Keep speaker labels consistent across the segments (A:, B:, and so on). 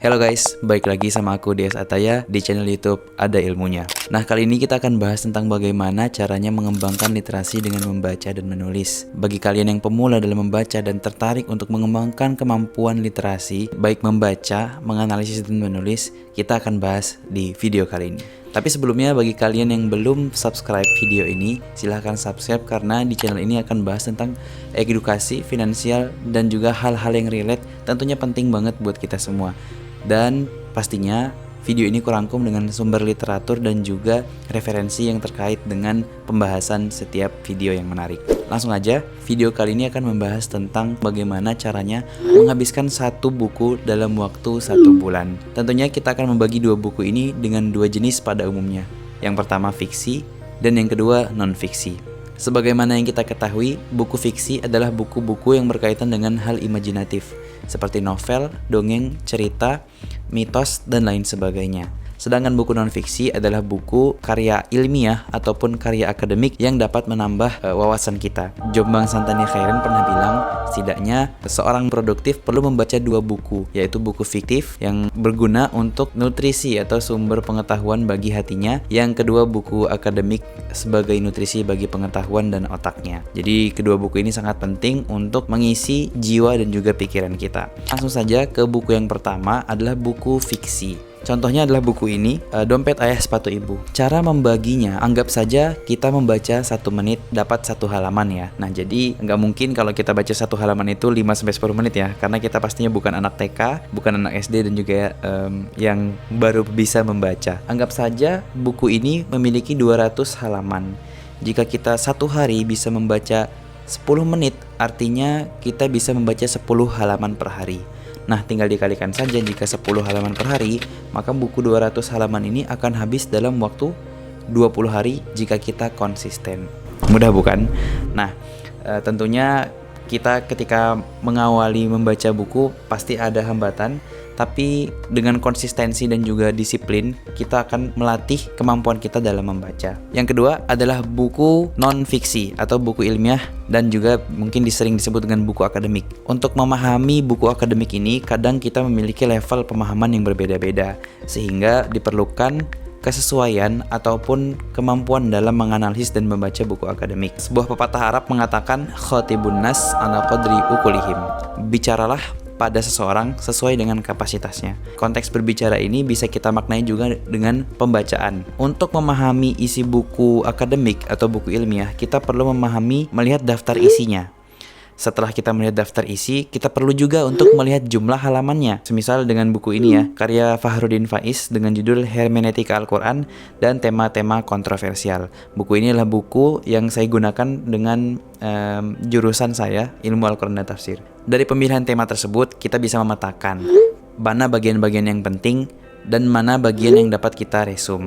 A: Halo guys, balik lagi sama aku DS Ataya di channel YouTube Ada Ilmunya. Nah, kali ini kita akan bahas tentang bagaimana caranya mengembangkan literasi dengan membaca dan menulis. Bagi kalian yang pemula dalam membaca dan tertarik untuk mengembangkan kemampuan literasi, baik membaca, menganalisis dan menulis, kita akan bahas di video kali ini. Tapi sebelumnya, bagi kalian yang belum subscribe video ini, silahkan subscribe karena di channel ini akan bahas tentang edukasi, finansial, dan juga hal-hal yang relate, tentunya penting banget buat kita semua. Dan pastinya video ini kurangkum dengan sumber literatur dan juga referensi yang terkait dengan pembahasan setiap video yang menarik. Langsung aja, video kali ini akan membahas tentang bagaimana caranya menghabiskan satu buku dalam waktu 1 bulan. Tentunya kita akan membagi dua buku ini dengan dua jenis pada umumnya. Yang pertama fiksi dan yang kedua non-fiksi. Sebagaimana yang kita ketahui, buku fiksi adalah buku-buku yang berkaitan dengan hal imajinatif, seperti novel, dongeng, cerita, mitos, dan lain sebagainya. Sedangkan buku non-fiksi adalah buku karya ilmiah ataupun karya akademik yang dapat menambah wawasan kita. Jombang Santani Khairan pernah bilang, setidaknya seorang produktif perlu membaca 2 buku, yaitu buku fiktif yang berguna untuk nutrisi atau sumber pengetahuan bagi hatinya. Yang kedua, buku akademik sebagai nutrisi bagi pengetahuan dan otaknya. Jadi kedua buku ini sangat penting untuk mengisi jiwa dan juga pikiran kita. Langsung saja ke buku yang pertama, adalah buku fiksi. Contohnya adalah buku ini, Dompet Ayah Sepatu Ibu. Cara membaginya, anggap saja kita membaca 1 menit dapat 1 halaman ya. Nah, jadi nggak mungkin kalau kita baca 1 halaman itu 5-10 menit ya, karena kita pastinya bukan anak TK, bukan anak SD, dan juga yang baru bisa membaca. Anggap saja buku ini memiliki 200 halaman. Jika kita 1 hari bisa membaca 10 menit, artinya kita bisa membaca 10 halaman per hari. Nah, tinggal dikalikan saja, jika 10 halaman per hari, maka buku 200 halaman ini akan habis dalam waktu 20 hari jika kita konsisten. Mudah bukan? Nah, tentunya kita ketika mengawali membaca buku pasti ada hambatan, tapi dengan konsistensi dan juga disiplin, kita akan melatih kemampuan kita dalam membaca. Yang kedua adalah buku non-fiksi atau buku ilmiah dan juga mungkin sering disebut dengan buku akademik. Untuk memahami buku akademik ini, kadang kita memiliki level pemahaman yang berbeda-beda, sehingga diperlukan kesesuaian ataupun kemampuan dalam menganalisis dan membaca buku akademik. Sebuah pepatah Arab mengatakan, "Khatibun nas ala qadri uqulihim." Bicaralah pada seseorang sesuai dengan kapasitasnya. Konteks berbicara ini bisa kita maknai juga dengan pembacaan. Untuk memahami isi buku akademik atau buku ilmiah, kita perlu melihat daftar isinya. Setelah kita melihat daftar isi, kita perlu juga untuk melihat jumlah halamannya. Semisal dengan buku ini ya, karya Fahrudin Faiz dengan judul Hermeneutika Al-Quran dan tema-tema kontroversial. Buku ini adalah buku yang saya gunakan dengan jurusan saya, ilmu Al-Quran dan tafsir. Dari pemilihan tema tersebut, kita bisa memetakan mana bagian-bagian yang penting dan mana bagian yang dapat kita resum.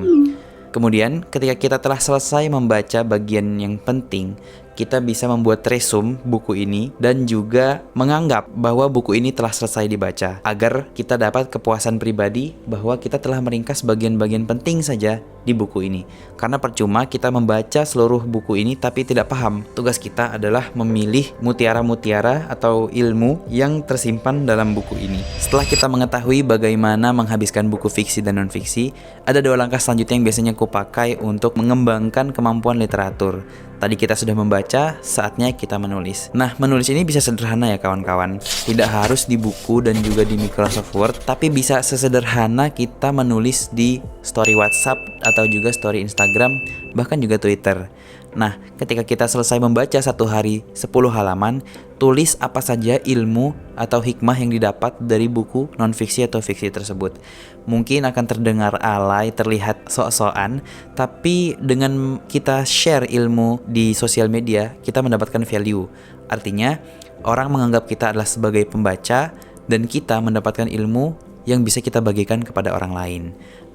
A: Kemudian, ketika kita telah selesai membaca bagian yang penting, kita bisa membuat resum buku ini dan juga menganggap bahwa buku ini telah selesai dibaca, agar kita dapat kepuasan pribadi bahwa kita telah meringkas bagian-bagian penting saja di buku ini. Karena percuma kita membaca seluruh buku ini tapi tidak paham. Tugas kita adalah memilih mutiara-mutiara atau ilmu yang tersimpan dalam buku ini. Setelah kita mengetahui bagaimana menghabiskan buku fiksi dan non-fiksi, ada 2 langkah selanjutnya yang biasanya kupakai untuk mengembangkan kemampuan literatur. Tadi kita sudah membaca, saatnya kita menulis. Nah, menulis ini bisa sederhana ya kawan-kawan. Tidak harus di buku dan juga di Microsoft Word, tapi bisa sesederhana kita menulis di story WhatsApp atau juga story Instagram, bahkan juga Twitter. Nah, ketika kita selesai membaca 1 hari 10 halaman, tulis apa saja ilmu atau hikmah yang didapat dari buku non-fiksi atau fiksi tersebut. Mungkin akan terdengar alay, terlihat sok-sokan, tapi dengan kita share ilmu di sosial media, kita mendapatkan value. Artinya, orang menganggap kita adalah sebagai pembaca dan kita mendapatkan ilmu yang bisa kita bagikan kepada orang lain.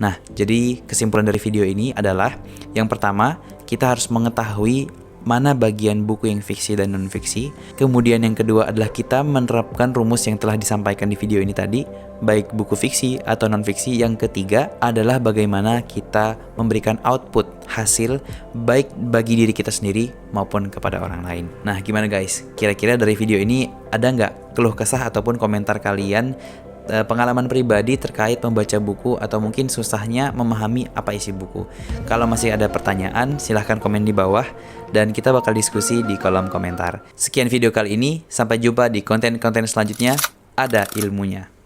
A: Nah, jadi kesimpulan dari video ini adalah, yang pertama, kita harus mengetahui mana bagian buku yang fiksi dan non-fiksi. Kemudian yang kedua adalah kita menerapkan rumus yang telah disampaikan di video ini tadi, baik buku fiksi atau non-fiksi. Yang ketiga adalah bagaimana kita memberikan output hasil baik bagi diri kita sendiri maupun kepada orang lain. Nah, gimana guys? Kira-kira dari video ini ada nggak keluh kesah ataupun komentar kalian pengalaman pribadi terkait membaca buku atau mungkin susahnya memahami apa isi buku. Kalau masih ada pertanyaan, silahkan komen di bawah dan kita bakal diskusi di kolom komentar. Sekian video kali ini, sampai jumpa di konten-konten selanjutnya. Ada ilmunya.